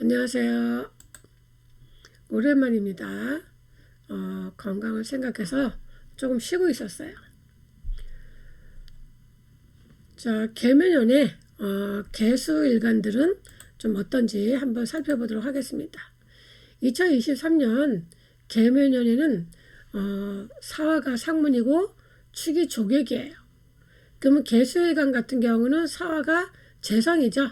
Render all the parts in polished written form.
안녕하세요. 오랜만입니다. 건강을 생각해서 조금 쉬고 있었어요. 자, 계면연의 개수일간들은 좀 어떤지 한번 살펴보도록 하겠습니다. 2023년 계면연에는 사화가 상문이고 축이 조객이에요. 그러면 개수일간 같은 경우는 사화가 재성이죠.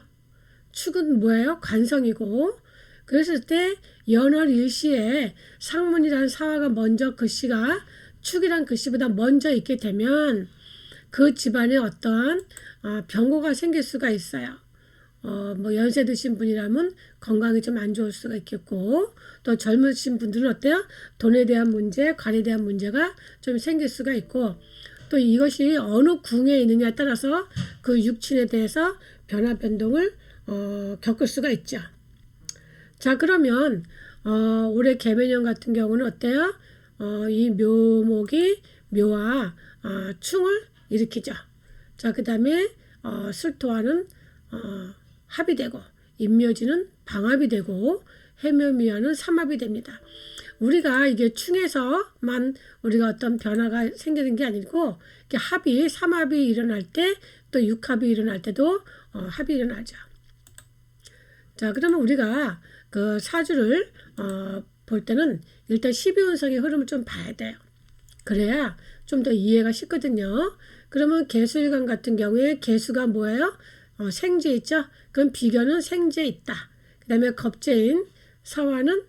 축은 뭐예요? 관성이고, 그랬을 때 연월 일시에 상문이라는 사화가 먼저 글씨가 축이란 글씨보다 먼저 있게 되면 그 집안에 어떤 병고가 생길 수가 있어요. 뭐 연세 드신 분이라면 건강이 좀 안 좋을 수가 있겠고, 또 젊으신 분들은 어때요? 돈에 대한 문제, 관에 대한 문제가 좀 생길 수가 있고, 또 이것이 어느 궁에 있느냐에 따라서 그 육친에 대해서 변화 변동을 겪을 수가 있죠. 자, 그러면 올해 계면연 같은 경우는 어때요? 이 묘목이 묘와 충을 일으키죠. 자, 그 다음에 술토와는 합이 되고, 임묘지는 방합이 되고, 해묘미화는 삼합이 됩니다. 우리가 이게 충에서만 우리가 어떤 변화가 생기는 게 아니고, 이렇게 합이, 삼합이 일어날 때, 또 육합이 일어날 때도 합이 일어나죠. 자, 그러면 우리가 그 사주를 볼 때는 일단 12운성의 흐름을 좀 봐야 돼요. 그래야 좀 더 이해가 쉽거든요. 그러면 개수일간 같은 경우에 개수가 뭐예요? 생지에 있죠. 그럼 비견은 생지에 있다. 그 다음에 겁재인 사화는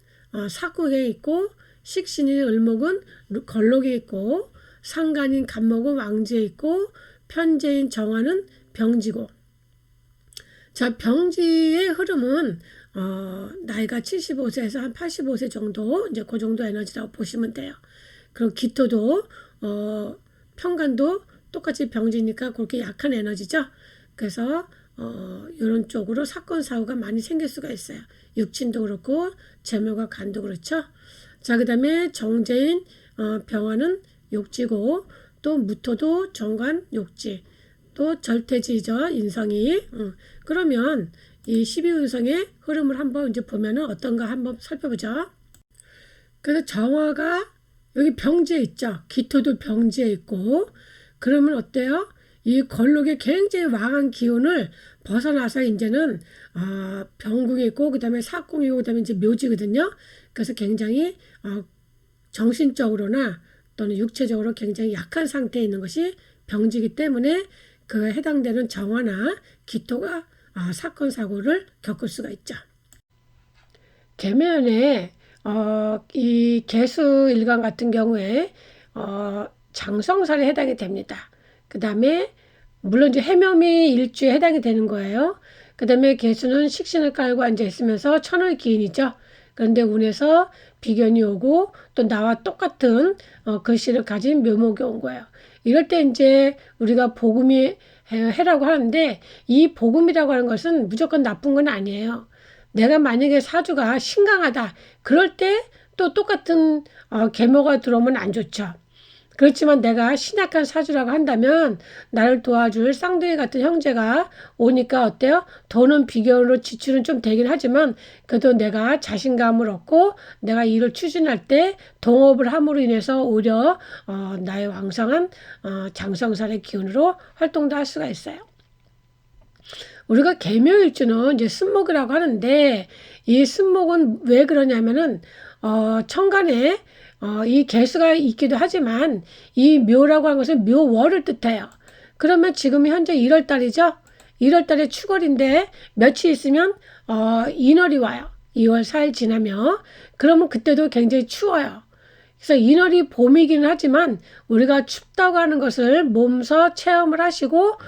사국에 있고, 식신인 을목은 걸록에 있고, 상간인 간목은 왕지에 있고, 편재인 정화는 병지고. 자, 병지의 흐름은 나이가 75세에서 한 85세 정도, 이제 그 정도 에너지라고 보시면 돼요. 그리고 기토도 편간도 똑같이 병지니까 그렇게 약한 에너지죠. 그래서 이런 쪽으로 사건 사고가 많이 생길 수가 있어요. 육친도 그렇고 재묘가 간도 그렇죠. 자, 그 다음에 정제인 병화는 욕지고, 또 무토도 정관 욕지, 또 절대지죠, 인성이. 그러면 이 12운성의 흐름을 한번 이제 보면은 어떤가 한번 살펴보죠. 그래서 정화가 여기 병지에 있죠. 기토도 병지에 있고, 그러면 어때요? 이 걸록의 굉장히 왕한 기운을 벗어나서 이제는 병궁이 있고, 그 다음에 사궁이고, 그 다음에 이제 묘지거든요. 그래서 굉장히 정신적으로나 또는 육체적으로 굉장히 약한 상태에 있는 것이 병지이기 때문에 그 해당되는 정화나 기토가 사건 사고를 겪을 수가 있죠. 계면에 이 개수일간 같은 경우에 장성살에 해당이 됩니다. 그 다음에 물론 이제 해묘미 일주에 해당이 되는 거예요. 그 다음에 개수는 식신을 깔고 앉아 있으면서 천을 기인이죠. 그런데 운에서 비견이 오고 또 나와 똑같은 글씨를 가진 묘목이 온 거예요. 이럴 때 이제 우리가 복음이 해라고 하는데, 이 복음이라고 하는 것은 무조건 나쁜 건 아니에요. 내가 만약에 사주가 신강하다, 그럴 때 또 똑같은 계모가 들어오면 안 좋죠. 그렇지만 내가 신약한 사주라고 한다면 나를 도와줄 쌍둥이 같은 형제가 오니까 어때요? 돈은 비교로 지출은 좀 되긴 하지만 그래도 내가 자신감을 얻고 내가 일을 추진할 때 동업을 함으로 인해서 오히려 나의 왕성한 장성살의 기운으로 활동도 할 수가 있어요. 우리가 계묘일주는 이제 쓴목이라고 하는데, 이 쓴목은 왜 그러냐면은 천간에 이 개수가 있기도 하지만 이 묘라고 하는 것은 묘월을 뜻해요. 그러면 지금 현재 1월 달이죠. 1월 달에 추월인데 며칠 있으면 인월이 와요. 2월 4일 지나면. 그러면 그때도 굉장히 추워요. 그래서 인월이 봄이기는 하지만 우리가 춥다고 하는 것을 몸소 체험을 하시고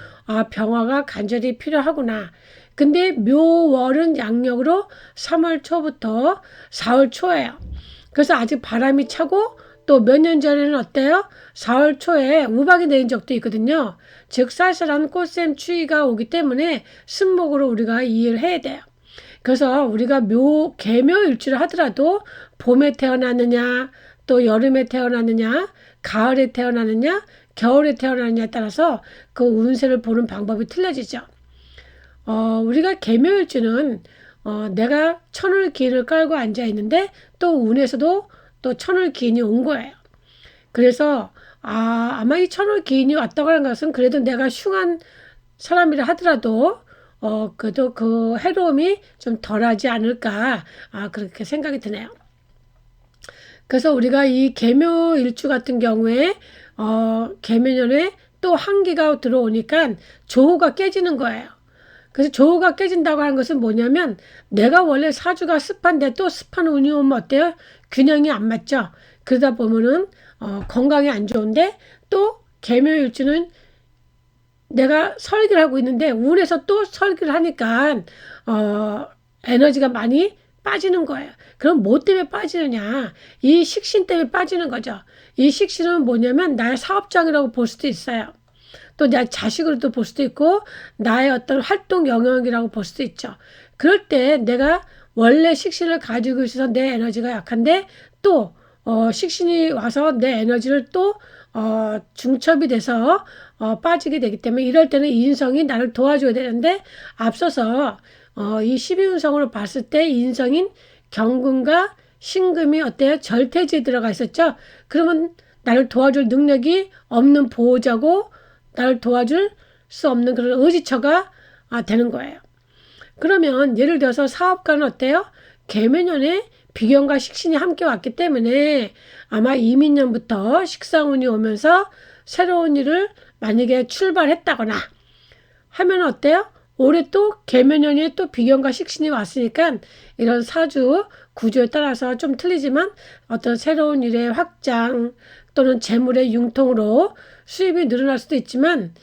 병화가 간절히 필요하구나. 근데 묘월은 양력으로 3월 초부터 4월 초예요. 그래서 아직 바람이 차고, 또 몇 년 전에는 어때요? 4월 초에 우박이 내린 적도 있거든요. 즉 쌀쌀한 꽃샘 추위가 오기 때문에 쓴목으로 우리가 이해를 해야 돼요. 그래서 우리가 계묘일주를 하더라도 봄에 태어났느냐, 또 여름에 태어났느냐, 가을에 태어났느냐, 겨울에 태어났느냐에 따라서 그 운세를 보는 방법이 틀려지죠. 우리가 계묘일주는 내가 천을 기인을 깔고 앉아 있는데 또 운에서도 또 천을 기인이 온 거예요. 그래서 아마 이 천을 기인이 왔다고 하는 것은 그래도 내가 흉한 사람이라 하더라도 그래도 그 해로움이 좀 덜하지 않을까 그렇게 생각이 드네요. 그래서 우리가 이 계묘일주 같은 경우에 계묘년에 또 한기가 들어오니까 조호가 깨지는 거예요. 그래서 조호가 깨진다고 하는 것은 뭐냐면 내가 원래 사주가 습한데 또 습한 운이 오면 어때요? 균형이 안 맞죠. 그러다 보면은 건강이 안 좋은데 또 계묘일주는 내가 설계를 하고 있는데 운에서 또 설계를 하니까 에너지가 많이 빠지는 거예요. 그럼 뭐 때문에 빠지느냐? 이 식신 때문에 빠지는 거죠. 이 식신은 뭐냐면 나의 사업장이라고 볼 수도 있어요. 또 내 자식으로도 볼 수도 있고 나의 어떤 활동 영역이라고 볼 수도 있죠. 그럴 때 내가 원래 식신을 가지고 있어서 내 에너지가 약한데 또 식신이 와서 내 에너지를 또 중첩이 돼서 빠지게 되기 때문에 이럴 때는 인성이 나를 도와줘야 되는데 앞서서 이 12운성으로 봤을 때 인성인 경금과 신금이 어때요? 절퇴지에 들어가 있었죠. 그러면 나를 도와줄 능력이 없는 보호자고 나를 도와줄 수 없는 그런 의지처가 되는 거예요. 그러면 예를 들어서 사업가는 어때요? 계묘년에 비견과 식신이 함께 왔기 때문에 아마 이민년부터 식상운이 오면서 새로운 일을 만약에 출발했다거나 하면 어때요? 올해 또 계묘년에 또 비견과 식신이 왔으니까 이런 사주 구조에 따라서 좀 틀리지만 어떤 새로운 일의 확장 또는 재물의 융통으로 수입이 늘어날 수도 있지만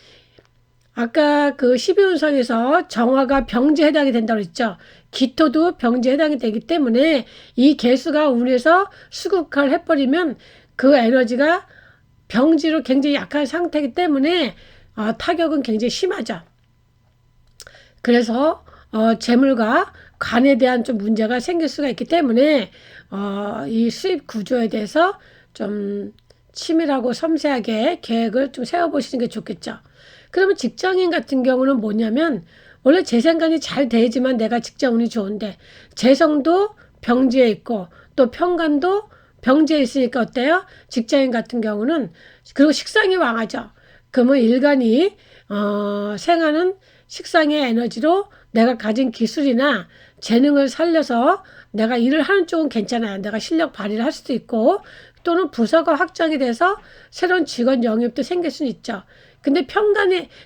아까 그 12운성에서 정화가 병지에 해당이 된다고 했죠. 기토도 병지에 해당이 되기 때문에 이 개수가 운에서 수국화를 해버리면 그 에너지가 병지로 굉장히 약한 상태이기 때문에 타격은 굉장히 심하죠. 그래서 재물과 관에 대한 좀 문제가 생길 수가 있기 때문에 이 수입 구조에 대해서 좀 치밀하고 섬세하게 계획을 좀 세워보시는 게 좋겠죠. 그러면 직장인 같은 경우는 뭐냐면 원래 재생관이 잘 되지만 내가 직장 운이 좋은데 재성도 병지에 있고 또 편관도 병지에 있으니까 어때요? 직장인 같은 경우는 그리고 식상이 왕하죠. 그러면 일간이 생하는 식상의 에너지로 내가 가진 기술이나 재능을 살려서 내가 일을 하는 쪽은 괜찮아요. 내가 실력 발휘를 할 수도 있고 또는 부서가 확장이 돼서 새로운 직원 영입도 생길 수는 있죠. 근데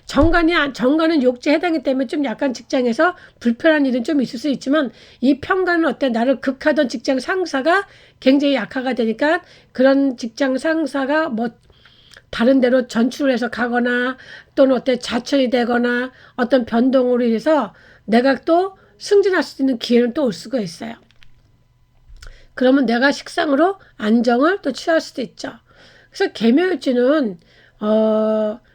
정관은 욕지에 해당이 때문에 좀 약간 직장에서 불편한 일은 좀 있을 수 있지만 이 편관은 어때? 나를 극하던 직장 상사가 굉장히 약화가 되니까 그런 직장 상사가 뭐 다른 데로 전출을 해서 가거나 또는 어때 자천이 되거나 어떤 변동으로 인해서 내가 또 승진할 수 있는 기회는 또 올 수가 있어요. 그러면 내가 식상으로 안정을 또 취할 수도 있죠. 그래서 계묘일주는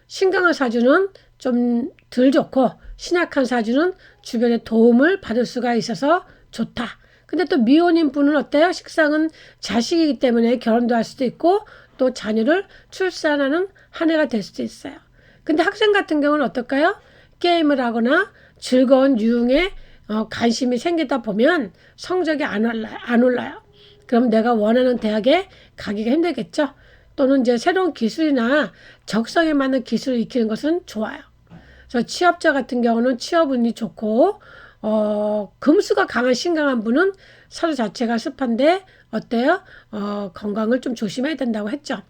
신강한 사주는 좀 덜 좋고 신약한 사주는 주변에 도움을 받을 수가 있어서 좋다. 근데 또 미혼인 분은 어때요? 식상은 자식이기 때문에 결혼도 할 수도 있고 또 자녀를 출산하는 한 해가 될 수도 있어요. 근데 학생 같은 경우는 어떨까요? 게임을 하거나 즐거운 유흥에 관심이 생기다 보면 성적이 안 올라요. 그럼 내가 원하는 대학에 가기가 힘들겠죠. 또는 이제 새로운 기술이나 적성에 맞는 기술을 익히는 것은 좋아요. 그래서 취업자 같은 경우는 취업 운이 좋고 금수가 강한 신강한 분은 사주 자체가 습한데 어때요? 건강을 좀 조심해야 된다고 했죠.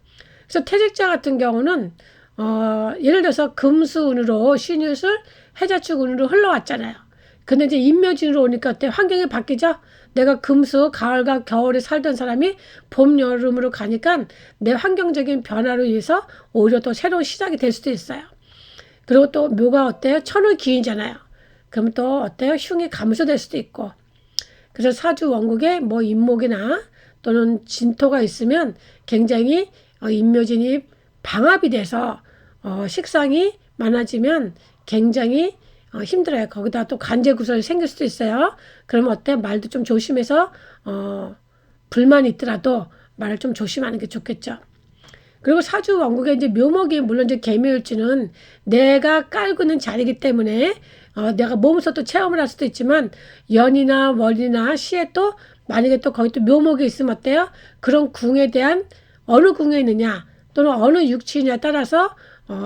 그래서 퇴직자 같은 경우는 예를 들어서 금수운으로 신유술 해자축 운으로 흘러왔잖아요. 근데 이제 인묘진으로 오니까 어때? 환경이 바뀌죠? 내가 금수, 가을과 겨울에 살던 사람이 봄, 여름으로 가니까 내 환경적인 변화로 인해서 오히려 또 새로운 시작이 될 수도 있어요. 그리고 또 묘가 어때요? 천을 기인잖아요. 그럼 또 어때요? 흉이 감소될 수도 있고. 그래서 사주 원국에 뭐 인목이나 또는 진토가 있으면 굉장히 인묘진이 방합이 돼서 식상이 많아지면 굉장히 힘들어요. 거기다 또 관제 구설이 생길 수도 있어요. 그러면 어때? 말도 좀 조심해서 불만이 있더라도 말을 좀 조심하는 게 좋겠죠. 그리고 사주 왕국의 이제 묘목이 물론 이제 개묘일주는 내가 깔고 있는 자리이기 때문에 내가 몸에서 또 체험을 할 수도 있지만 연이나 월이나 시에 또 만약에 또 거기 또 묘목이 있으면 어때요? 그런 궁에 대한 어느 궁에 있느냐 또는 어느 육치냐에 따라서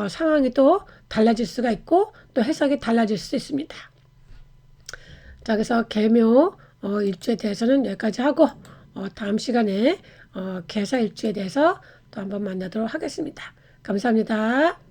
상황이 또 달라질 수가 있고 또 해석이 달라질 수 있습니다. 자, 그래서 개묘 일주에 대해서는 여기까지 하고 다음 시간에 개사 일주에 대해서 또 한번 만나도록 하겠습니다. 감사합니다.